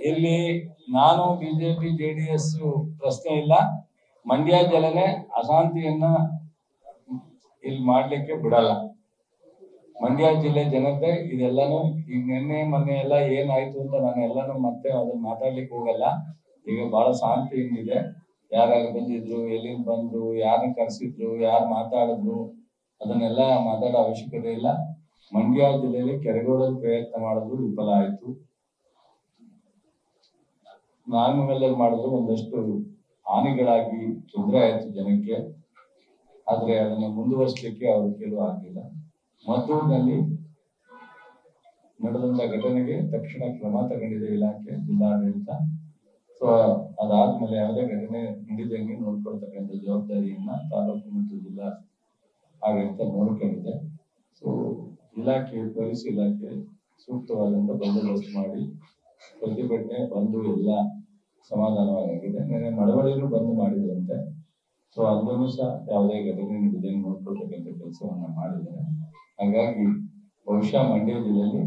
ಇಲ್ಲಿ ನಾನು BJP JDS ಪ್ರಶ್ನೆ ಇಲ್ಲ. ಮಂಡ್ಯ ಜಿಲ್ಲೆನೇ ಅಶಾಂತಿಯನ್ನ ಇಲ್ಲಿ ಮಾಡ್ಲಿಕ್ಕೆ ಬಿಡಲ್ಲ. ಮಂಡ್ಯ ಜಿಲ್ಲೆ ಜನತೆ ಇದೆಲ್ಲಾನು ಈಗ ನಿನ್ನೆ ಮೊನ್ನೆ ಎಲ್ಲ ಏನಾಯ್ತು ಅಂತ ನಾನು ಎಲ್ಲಾನು ಮತ್ತೆ ಅದನ್ನ ಮಾತಾಡ್ಲಿಕ್ಕೆ ಹೋಗಲ್ಲ. ಈಗ ಬಹಳ ಶಾಂತಿಯಿಂದಿದೆ. ಯಾರ್ಯಾರು ಬಂದಿದ್ರು, ಎಲ್ಲಿಂದ ಬಂದ್ರು, ಯಾರನ್ನ ಕರೆಸಿದ್ರು, ಯಾರು ಮಾತಾಡಿದ್ರು, ಅದನ್ನೆಲ್ಲ ಮಾತಾಡೋ ಅವಶ್ಯಕತೆ ಇಲ್ಲ. ಮಂಡ್ಯ ಜಿಲ್ಲೆಯಲ್ಲಿ ಕೆರೆಗೋಡಲು ಪ್ರಯತ್ನ ಮಾಡಿದ್ರು, ವಿಫಲ ಆಯ್ತು. ನಾಗಮಂಗಲದಲ್ಲಿ ಮಾಡಿದ್ರು, ಒಂದಷ್ಟು ಹಾನಿಗಳಾಗಿ ತೊಂದರೆ ಆಯ್ತು ಜನಕ್ಕೆ. ಆದ್ರೆ ಅದನ್ನು ಮುಂದುವರಿಸಲಿಕ್ಕೆ ಅವ್ರ ಕೆಲವು ಆಗಲಿಲ್ಲ. ಮದ್ದೂರಿನಲ್ಲಿ ನಡೆದಂತ ಘಟನೆಗೆ ತಕ್ಷಣ ಕ್ರಮ ತಗೊಂಡಿದೆ ಇಲಾಖೆ, ಜಿಲ್ಲಾಡಳಿತ. ಸೊ ಅದಾದ್ಮೇಲೆ ಯಾವುದೇ ಘಟನೆ ನಡೆದಂಗೆ ನೋಡ್ಕೊಳ್ತಕ್ಕಂಥ ಜವಾಬ್ದಾರಿಯನ್ನ ತಾಲೂಕು ಮತ್ತು ಜಿಲ್ಲಾ ಆಡಳಿತ ನೋಡ್ಕೊಂಡಿದೆ. ಸೊ ಇಲಾಖೆ, ಪೊಲೀಸ್ ಇಲಾಖೆ ಸೂಕ್ತವಾದಂತ ಬಂದೋಬಸ್ತ್ ಮಾಡಿ ಪ್ರತಿಭಟನೆ ಬಂದು ಎಲ್ಲ ಸಮಾಧಾನವಾಗಿದೆ. ನೆನೆ ಮಳವಳ್ಳಿನೂ ಬಂದು ಮಾಡಿದ್ರಂತೆ. ಸೊ ಅಲ್ಲೂ ಸಹ ಯಾವುದೇ ಘಟನೆ ನಡೆದಂಗೆ ನೋಡ್ಕೊಳ್ತಕ್ಕಂಥ ಕೆಲಸವನ್ನ ಮಾಡಿದ್ದಾರೆ. ಹಾಗಾಗಿ ಬಹುಶಃ ಮಂಡ್ಯ ಜಿಲ್ಲೆಯಲ್ಲಿ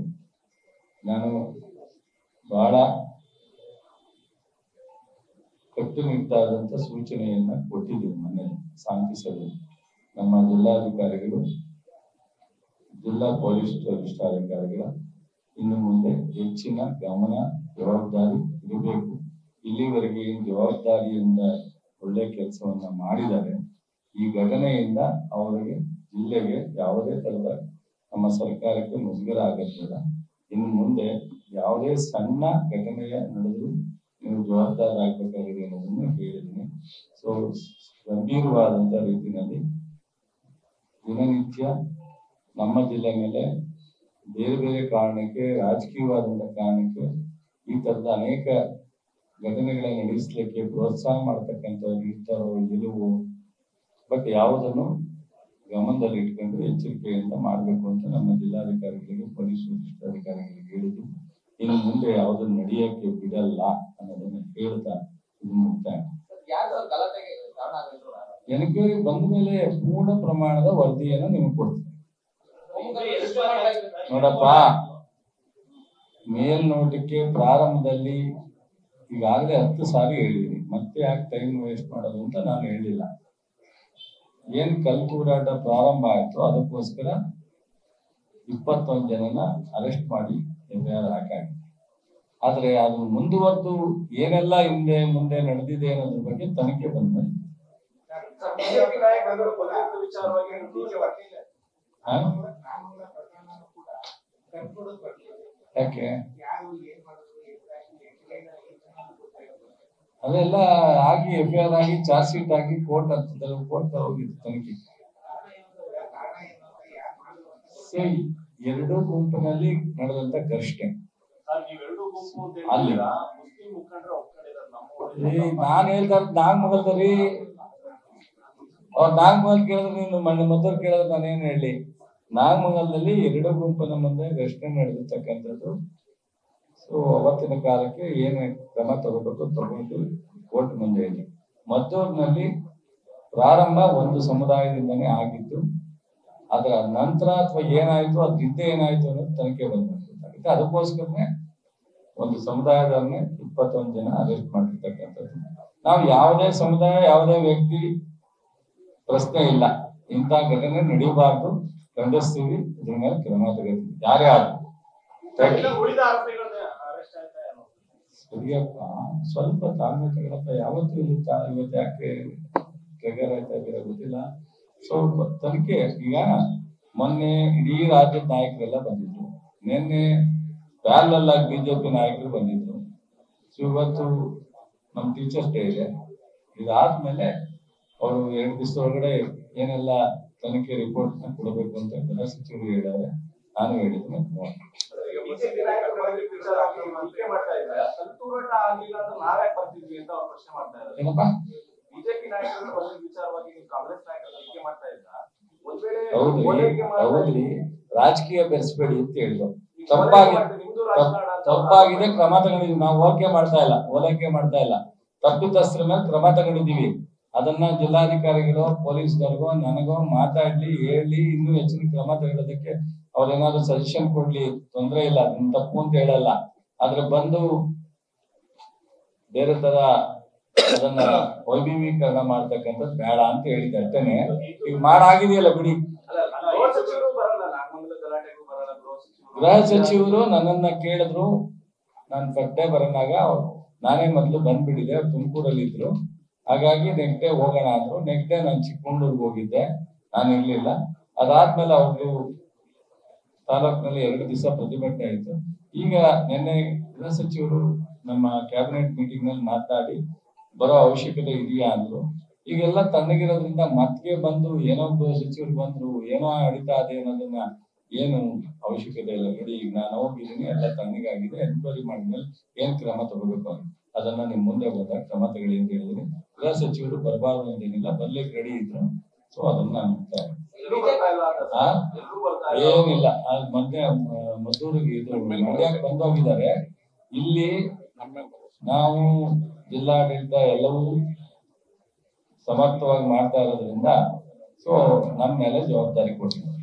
ನಾನು ಬಹಳ ಕಟ್ಟುನಿಟ್ಟಾದಂತ ಸೂಚನೆಯನ್ನ ಕೊಟ್ಟಿದ್ದೀನಿ. ಮೊನ್ನೆ ಶಾಂತಿ ಸಭೆ ನಮ್ಮ ಜಿಲ್ಲಾಧಿಕಾರಿಗಳು, ಜಿಲ್ಲಾ ಪೊಲೀಸ್ ವರಿಷ್ಠಾಧಿಕಾರಿಗಳ ಇನ್ನು ಮುಂದೆ ಹೆಚ್ಚಿನ ಗಮನ, ಜವಾಬ್ದಾರಿ ಇರಬೇಕು. ಇಲ್ಲಿವರೆಗೆ ಏನು ಜವಾಬ್ದಾರಿಯಿಂದ ಒಳ್ಳೆ ಕೆಲಸವನ್ನ ಮಾಡಿದ್ದಾರೆ. ಈ ಘಟನೆಯಿಂದ ಅವರಿಗೆ, ಜಿಲ್ಲೆಗೆ ಯಾವುದೇ ತರದ ನಮ್ಮ ಸರ್ಕಾರಕ್ಕೆ ಮುಜುಗರ ಆಗತ್ತಿಲ್ಲ. ಇನ್ನು ಮುಂದೆ ಯಾವುದೇ ಸಣ್ಣ ಘಟನೆಯ ನಡೆದು ನೀವು ಜವಾಬ್ದಾರ ಆಗ್ಬೇಕಾಗಿದೆ ಅನ್ನೋದನ್ನು ಹೇಳಿದ್ದೀನಿ. ಸೊ ಗಂಭೀರವಾದಂತ ರೀತಿಯಲ್ಲಿ ದಿನನಿತ್ಯ ನಮ್ಮ ಜಿಲ್ಲೆ ಮೇಲೆ ಬೇರೆ ಬೇರೆ ಕಾರಣಕ್ಕೆ, ರಾಜಕೀಯವಾದಂತ ಕಾರಣಕ್ಕೆ ಈ ತರದ ಅನೇಕ ಘಟನೆಗಳನ್ನ ನಡೆಸಲಿಕ್ಕೆ ಪ್ರೋತ್ಸಾಹ ಮಾಡ್ತಕ್ಕಂಥವ್ರು ಇರ್ತಾರೋ ಇಲ್ಲವೋ, ಬಟ್ ಯಾವುದನ್ನು ಗಮನದಲ್ಲಿ ಇಟ್ಕೊಂಡು ಎಚ್ಚರಿಕೆಯಿಂದ ಮಾಡಬೇಕು ಅಂತ ನಮ್ಮ ಜಿಲ್ಲಾಧಿಕಾರಿಗಳಿಗೆ, ಪೊಲೀಸ್ ವರಿಷ್ಠಾಧಿಕಾರಿಗಳಿಗೆ ಹೇಳಿದ್ರು. ಇನ್ನು ಮುಂದೆ ಯಾವುದನ್ನು ನಡೆಯಕ್ಕೆ ಬಿಡಲ್ಲ ಅನ್ನೋದನ್ನ ಹೇಳ್ತಾ ಇದು ಮುಕ್ತಾಯ. ಎನ್ಕ್ವೈರಿ ಬಂದ ಮೇಲೆ ಪೂರ್ಣ ಪ್ರಮಾಣದ ವರದಿಯನ್ನು ನಿಮಗೆ ಕೊಡ್ತೀನಿ. ನೋಡಪ್ಪ, ಮೇಲ್ನೋಟಕ್ಕೆ ಪ್ರಾರಂಭದಲ್ಲಿ ಈಗಾಗಲೇ 10 ಸಾರಿ ಹೇಳಿದ್ದೀನಿ, ಮತ್ತೆ ಯಾಕೆ ಟೈಮ್ ವೇಸ್ಟ್ ಮಾಡೋದು ಅಂತ ನಾನು ಹೇಳಿಲ್ಲ. ಏನ್ ಕಲ್ಕೂರಾಟ ಪ್ರಾರಂಭ ಆಯ್ತು ಅದಕ್ಕೋಸ್ಕರ 21 ಜನನ ಅರೆಸ್ಟ್ ಮಾಡಿ FIR ಹಾಕಾಗಿದೆ. ಆದ್ರೆ ಅದು ಮುಂದುವರೆದು ಏನೆಲ್ಲ ಹಿಂದೆ ಮುಂದೆ ನಡೆದಿದೆ ಅನ್ನೋದ್ರ ಬಗ್ಗೆ ತನಿಖೆ ಬಂದ್ಮೇಲೆ ಯಾಕೆ ಅದೆಲ್ಲ ಆಗಿ FIR ಆಗಿ ಚಾರ್ಜ್ ಶೀಟ್ ಆಗಿ ಕೋರ್ಟ್ ಹಂತದಲ್ಲಿ ಕೋರ್ಟ್ ಹೋಗಿತ್ತು ತನಿಖೆ. ಎರಡೂ ಗುಂಪಿನಲ್ಲಿ ನಡೆದಂತ ಘರ್ಷಣೆ ಅಲ್ಲಿ ನಾನ್ ಹೇಳ್ತಾ ನಾಗಮಂಗಲದಲ್ಲಿ ಅವ್ರು ನಾಗಮಂಗಲ ಕೇಳಿದ್ರೆ, ನೀನು ಮೊದಲು ಕೇಳಿದ್ರೆ ನಾನೇನ್ ಹೇಳಿ. ನಾಗಮಂಗಲದಲ್ಲಿ ಎರಡೂ ಗುಂಪಿನ ಮುಂದೆ ಘರ್ಷಣೆ ನಡೆದಿರ್ತಕ್ಕಂಥದ್ದು. ಸೊ ಅವತ್ತಿನ ಕಾಲಕ್ಕೆ ಏನು ಕ್ರಮ ತಗೋಬೇಕು ತಗೊಂಡು ಕೋರ್ಟ್ ಮುಂದೆ ಹೇಳಿ. ಮದ್ದೂರಿನಲ್ಲಿ ಪ್ರಾರಂಭ ಒಂದು ಸಮುದಾಯದಿಂದನೇ ಆಗಿತ್ತು. ಅದರ ನಂತರ ಅಥವಾ ಏನಾಯ್ತು, ಅದ್ರಿಂದ ಏನಾಯ್ತು ಅನ್ನೋದು ತನಿಖೆ ಬಂದ್ಬಿಟ್ಟು ಅದಕ್ಕೋಸ್ಕರನೇ ಒಂದು ಸಮುದಾಯದವ್ರನ್ನೇ 21 ಜನ ಅರೆಸ್ಟ್ ಮಾಡಿರ್ತಕ್ಕಂಥದ್ದು. ನಾವು ಯಾವುದೇ ಸಮುದಾಯ, ಯಾವುದೇ ವ್ಯಕ್ತಿ ಪ್ರಶ್ನೆ ಇಲ್ಲ, ಇಂಥ ಘಟನೆ ನಡೆಯಬಾರ್ದು, ಖಂಡಿಸ್ತೀವಿ, ಇದ್ರ ಮೇಲೆ ಕ್ರಮ ತಗೋತೀವಿ ಯಾರೇ ಆದ್ರೂ. ಸರಿಯಪ್ಪ, ಸ್ವಲ್ಪ ತಾಳ್ಮೆ ತಗೊಳಪ್ಪ. ಯಾವತ್ತೂ ಇವತ್ತು ಯಾಕೆ ಟ್ರಿಗರ್ ಆಯ್ತಾ ಇದ್ದೀರಾ ಗೊತ್ತಿಲ್ಲ. ಸ್ವಲ್ಪ ತನಿಖೆ. ಈಗ ಮೊನ್ನೆ ಇಡೀ ರಾಜ್ಯದ ನಾಯಕರೆಲ್ಲ ಬಂದಿದ್ರು, ನಿನ್ನೆ ಪ್ಯಾರಲಲ್ ಆಗಿ ಬಿಜೆಪಿ ನಾಯಕರು ಬಂದಿದ್ರು. ಇವತ್ತು ನಮ್ ಟೀಚರ್ಸ್ ಡೇ ಇದೆ. ಇದಾದ್ಮೇಲೆ ಅವರು 2 ದಿವಸದೊಳಗಡೆ ಏನೆಲ್ಲ ತನಿಖೆ ರಿಪೋರ್ಟ್ ನ ಕೊಡಬೇಕು ಅಂತ ಗೃಹ ಸಚಿವರು ಹೇಳಿದ್ದಾರೆ. ನಾನು ಹೇಳಿದ್ದೀನಿ. ಏನಪ್ಪಾ ಹೌದ್ರಿ, ರಾಜಕೀಯ ಬೆರೆಸಬೇಡಿ ಅಂತ ಹೇಳಿದ್ರು. ತಪ್ಪಾಗಿದೆ, ಕ್ರಮ ತಗೊಂಡಿದೀವಿ. ನಾವು ಓಲೈಕೆ ಮಾಡ್ತಾ ಇಲ್ಲ, ತಪ್ಪಿತಸ್ಥರ ಮೇಲೆ ಕ್ರಮ ತಗೊಂಡಿದೀವಿ. ಅದನ್ನ ಜಿಲ್ಲಾಧಿಕಾರಿಗಳು ಪೊಲೀಸ್ನವ್ರಿಗೋ ನನಗೋ ಮಾತಾಡ್ಲಿ ಹೇಳಿ ಇನ್ನೂ ಹೆಚ್ಚಿನ ಕ್ರಮ ತಗೊಳ್ಳೋದಕ್ಕೆ ಅವ್ರೇನಾದ್ರು ಸಜೆಷನ್ ಕೊಡ್ಲಿ, ತೊಂದರೆ ಇಲ್ಲ, ಅದನ್ನ ತಪ್ಪು ಅಂತ ಹೇಳಲ್ಲ. ಆದ್ರೆ ಬಂದು ಬೇರೆ ತರ ಅದನ್ನ ವೈಭವೀಕರಣ ಮಾಡ್ತಕ್ಕಂಥದ್ದು ಬೇಡ ಅಂತ ಹೇಳಿದ್ದೆ ಅಷ್ಟೇನೆ. ಈಗ ಮಾಡಾಗಿದೆಯಲ್ಲ ಬಿಡಿ. ಗೃಹ ಸಚಿವರು ನನ್ನನ್ನ ಕೇಳಿದ್ರು, ನಾನು ಪಟ್ಟೆ ಬರೋಣಾಗ ನಾನೇ ಮೊದ್ಲು ಬಂದ್ಬಿಟ್ಟಿದೆ, ತುಮಕೂರಲ್ಲಿ ಇದ್ರು. ಹಾಗಾಗಿ ನೆಕ್ಸ್ಟ್ ಡೇ ಹೋಗೋಣ ಅಂದ್ರು. ನೆಕ್ಸ್ಟ್ ಡೇ ನಾನು ಚಿಕ್ಕಮಂಗ್ಳೂರ್ಗೆ ಹೋಗಿದ್ದೆ, ನಾನು ಇರ್ಲಿಲ್ಲ. ಅದಾದ್ಮೇಲೆ ಅವ್ರದ್ದು ತಾಲೂಕಿನಲ್ಲಿ 2 ದಿವಸ ಪ್ರತಿಭಟನೆ ಆಯ್ತು. ಈಗ ನಿನ್ನೆ ಗೃಹ ಸಚಿವರು ನಮ್ಮ ಕ್ಯಾಬಿನೆಟ್ ಮೀಟಿಂಗ್ ನಲ್ಲಿ ಮಾತನಾಡಿ ಬರೋ ಅವಶ್ಯಕತೆ ಇದೆಯಾ ಅಂದ್ರು. ಈಗೆಲ್ಲ ತಣ್ಣಗಿರೋದ್ರಿಂದ ಮತ್ತೆ ಬಂದು ಏನೋ ಗೃಹ ಸಚಿವರು ಬಂದ್ರು, ಏನೋ ಅಡಿತಾ ಅದೇ ಅನ್ನೋದನ್ನ ಏನು ಅವಶ್ಯಕತೆ ಇಲ್ಲ. ನೋಡಿ, ಈಗ ನಾನು ಹೋಗಿದ್ದೀನಿ, ಎಲ್ಲ ತಣ್ಣಗಾಗಿದೆ, ಎನ್ಕ್ವೈರಿ ಮಾಡಿದ್ಮೇಲೆ ಏನ್ ಕ್ರಮ ತಗೋಬೇಕು ಅದನ್ನ ನಿಮ್ ಮುಂದೆ ಬಂದಾಗ ಕ್ರಮ ತಗೊಳ್ಳಿ ಅಂತ ಹೇಳಿದೀನಿ. ಗೃಹ ಸಚಿವರು ಬರಬಾರ್ದು ಅಂತೇನಿಲ್ಲ, ಬರ್ಲಿಕ್ಕೆ ರೆಡಿ ಇದ್ರು. ಸೊ ಅದನ್ನ ಏನಿಲ್ಲ. ಮೊನ್ನೆ ಮದ್ದೂರಿಗೆ ಇದು ಮಂಡ್ಯಕ್ಕೆ ಬಂದೋಗಿದ್ದಾರೆ. ಇಲ್ಲಿ ನಾವು ಜಿಲ್ಲಾಡಳಿತ ಎಲ್ಲವೂ ಸಮರ್ಥವಾಗಿ ಮಾಡ್ತಾ ಇರೋದ್ರಿಂದ ಸೊ ನಮ್ಮ ಮೇಲೆ ಜವಾಬ್ದಾರಿ ಕೊಟ್ಟಿದ್ದಾರೆ.